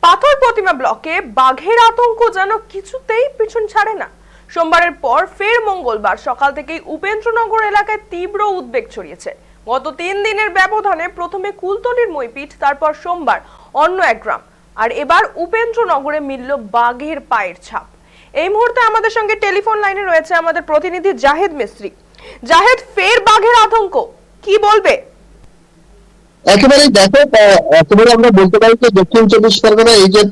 পাথর প্রতিমা ব্লকে বাঘের আতঙ্ক যেন কিছুতেই পিছন ছাড়ে না। সোমবারের পর ফের মঙ্গলবার সকাল থেকেই উপেন্দ্রনগর এলাকায় তীব্র উদ্বেগ ছড়িয়েছে। গত 3 দিনের ব্যবধানে প্রথমে কুলতলির মইপিঠ, তারপর সোমবার অন্য এক গ্রাম, আর এবার উপেন্দ্রনগরে মিলল বাঘের পায়ের ছাপ। এই মুহূর্তে আমাদের সঙ্গে টেলিফোন লাইনে রয়েছে আমাদের প্রতিনিধি জাহেদ মিস্ত্রি। জাহেদ, ফের বাঘের আতঙ্ক, কি বলবে? একেবারেই দেখো, একেবারে আমরা বলতে পারি যে দক্ষিণ চব্বিশ পরগনা এই যে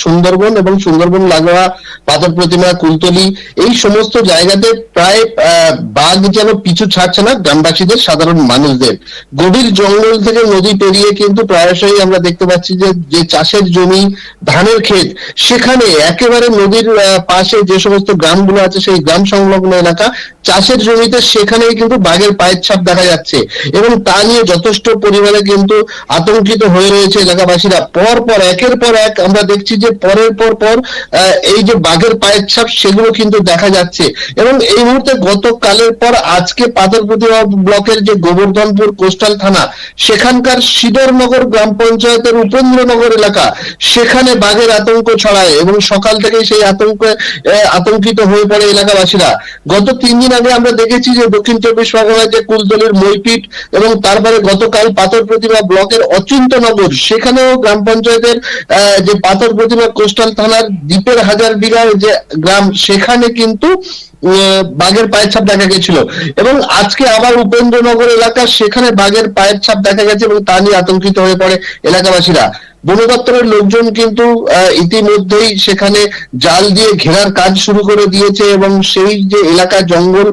সুন্দরবন এবং সুন্দরবন লাগোয়া পাথর প্রতিমা, কুলতলি, এই সমস্ত জায়গাতে প্রায় বাঘ যেন পিছু ছাড়ছে না গ্রামবাসীদের, সাধারণ মানুষদের। গভীর জঙ্গল থেকে নদী পেরিয়ে কিন্তু প্রায়শই আমরা দেখতে পাচ্ছি যে চাষের জমি, ধানের ক্ষেত, সেখানে একেবারে নদীর পাশে যে সমস্ত গ্রামগুলো আছে, সেই গ্রাম সংলগ্ন এলাকা, চাষের জমিতে, সেখানেই কিন্তু বাঘের পায়ের ছাপ দেখা যাচ্ছে এবং তা নিয়ে যথেষ্ট পরিমাণে কিন্তু আতঙ্কিত হয়ে রয়েছে এলাকাবাসীরা। পর একের পর এক আমরা দেখছি যে পরের পর এই যে বাঘের পায়ের ছাপ, সেগুলো কিন্তু দেখা যাচ্ছে। এবং এই মুহূর্তে গতকালের পর আজকে পাথরপ্রতিমা ব্লকের যে গোবর্ধনপুর কোস্টাল থানা, সেখানকার সিদরনগর গ্রাম পঞ্চায়েতের উপেন্দ্রনগর এলাকা, সেখানে বাঘের আতঙ্ক ছড়ায় এবং সকাল থেকেই সেই আতঙ্কিত হয়ে পড়ে এলাকাবাসীরা। গত 3 দিন আগে আমরা দেখেছি যে দক্ষিণ চব্বিশ পরগনার যে কুলতলির মইপিঠ এবং তারপরে গতকাল পাথর প্রতিমা ব্লকের অচিন্তনগর, সেখানেও গ্রাম পঞ্চায়েতের যে পাথর প্রতিমা কোস্টাল থানার দ্বীপের হাজার বিঘার যে গ্রাম, সেখানে কিন্তু বাঘের পায়ের ছাপ দেখা গেছিল। এবং আজকে আবার উপেন্দ্রনগর এলাকা, সেখানে বাঘের পায়ের ছাপ দেখা গেছে এবং তা নিয়ে আতঙ্কিত হয়ে পড়ে এলাকাবাসীরা। বন দপ্তরের লোকজন কিন্তু ইতিমধ্যেই সেখানে জাল দিয়ে ঘেরার কাজ শুরু করে দিয়েছে এবং সেই যে এলাকা জঙ্গল,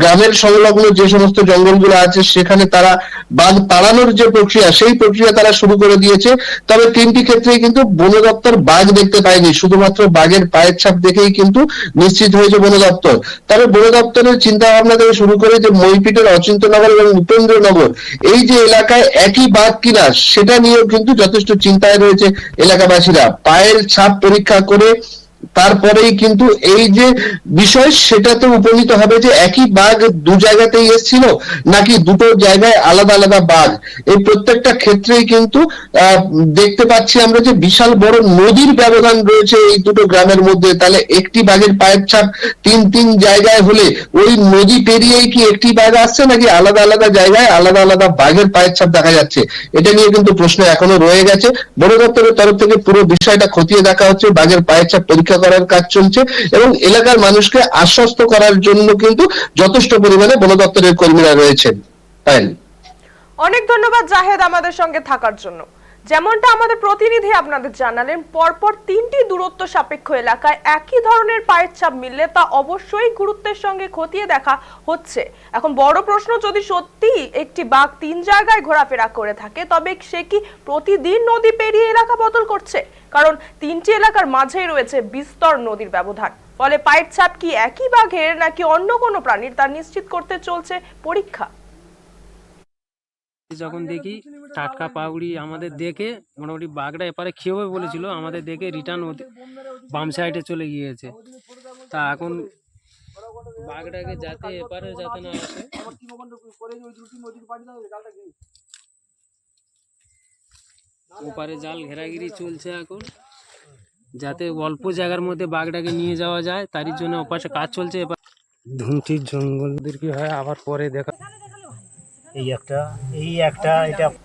গ্রামের সংলগ্ন যে সমস্ত জঙ্গলগুলো আছে, সেখানে তারা বাঘ তাড়ানোর যে প্রক্রিয়া, সেই প্রক্রিয়া তারা শুরু করে দিয়েছে। তবে 3টি ক্ষেত্রেই কিন্তু বন দপ্তর বাঘ দেখতে পায়নি, শুধুমাত্র বাঘের পায়ের ছাপ দেখেই কিন্তু নিশ্চিত হয়েছে বন দপ্তর। তবে বন দপ্তরের চিন্তা ভাবনা থেকে শুরু করে যে মইপিঠের অচিন্তনগর এবং উপেন্দ্রনগর, এই যে এলাকায় একই বাঘ কিনা, সেটা নিয়েও কিন্তু যথেষ্ট চিন্তায় রয়েছে এলাকাবাসীরা। পায়ের ছাপ পরীক্ষা করে তারপরেই কিন্তু এই যে বিষয়, সেটাতে উপনীত হবে যে একই বাঘ দু জায়গাতেই এসেছিল নাকি দুটো জায়গায় আলাদা আলাদা বাঘ। এই প্রত্যেকটা ক্ষেত্রেই কিন্তু দেখতে পাচ্ছি আমরা যে বিশাল বড় নদীর ব্যবধান রয়েছে এই দুটো গ্রামের মধ্যে। তাহলে একটি বাঘের পায়ের ছাপ তিন জায়গায় হলে ওই নদী পেরিয়েই কি একটি বাঘ আসছে নাকি আলাদা আলাদা জায়গায় আলাদা আলাদা বাঘের পায়ের ছাপ দেখা যাচ্ছে? এটা নিয়ে কিন্তু প্রশ্ন এখনো রয়ে গেছে। বন দপ্তরের তরফ থেকে পুরো বিষয়টা খতিয়ে দেখা হচ্ছে, বাঘের পায়ের ছাপ পরীক্ষা করার কাজ চলছে এবং এলাকার মানুষকে আশ্বস্ত করার জন্য কিন্তু যথেষ্ট পরিমাণে বন দপ্তরের কর্মীরা রয়েছেন। অনেক ধন্যবাদ জাহেদ আমাদের সঙ্গে থাকার জন্য। যেমনটা আমাদের প্রতিনিধি আপনাদের জানালেন, পরপর 3টি দূরত্ব সাপেক্ষ এলাকায় একই ধরনের পায়ের ছাপ মিললে তা অবশ্যই গুরুত্বের সঙ্গে খতিয়ে দেখা হচ্ছে। এখন বড় প্রশ্ন, যদি সত্যি একটি বাঘ 3 জায়গায় ঘোরাফেরা করে থাকে, তবে সে কি প্রতিদিন নদী পেরিয়ে এলাকা বদল করছে? কারণ 3টি এলাকার মাঝেই রয়েছে বিস্তর নদীর ব্যবধান। ফলে পায়ের ছাপ কি একই বাঘের নাকি অন্য কোনো প্রাণীর, তা নিশ্চিত করতে চলছে পরীক্ষা। যখন দেখি টাটকা পাউড়ি আমাদের দেখে মোটামুটি বাঘটা এপারে খেয়ে বলেছিল, আমাদের দেখে রিটার্ন বাম সাইডে চলে গিয়েছে। তা এখন বাঘটাকে যাতে এপারে যাতে না আসে, ওপারে জাল ঘেরাঘিরি চলছে এখন, যাতে অল্প জায়গার মধ্যে বাঘটাকে নিয়ে যাওয়া যায়, তারই জন্য ওপাশে কাজ চলছে। এবার ধুমটির জঙ্গলদের কি হয় আবার পরে দেখা। এই একটা এটা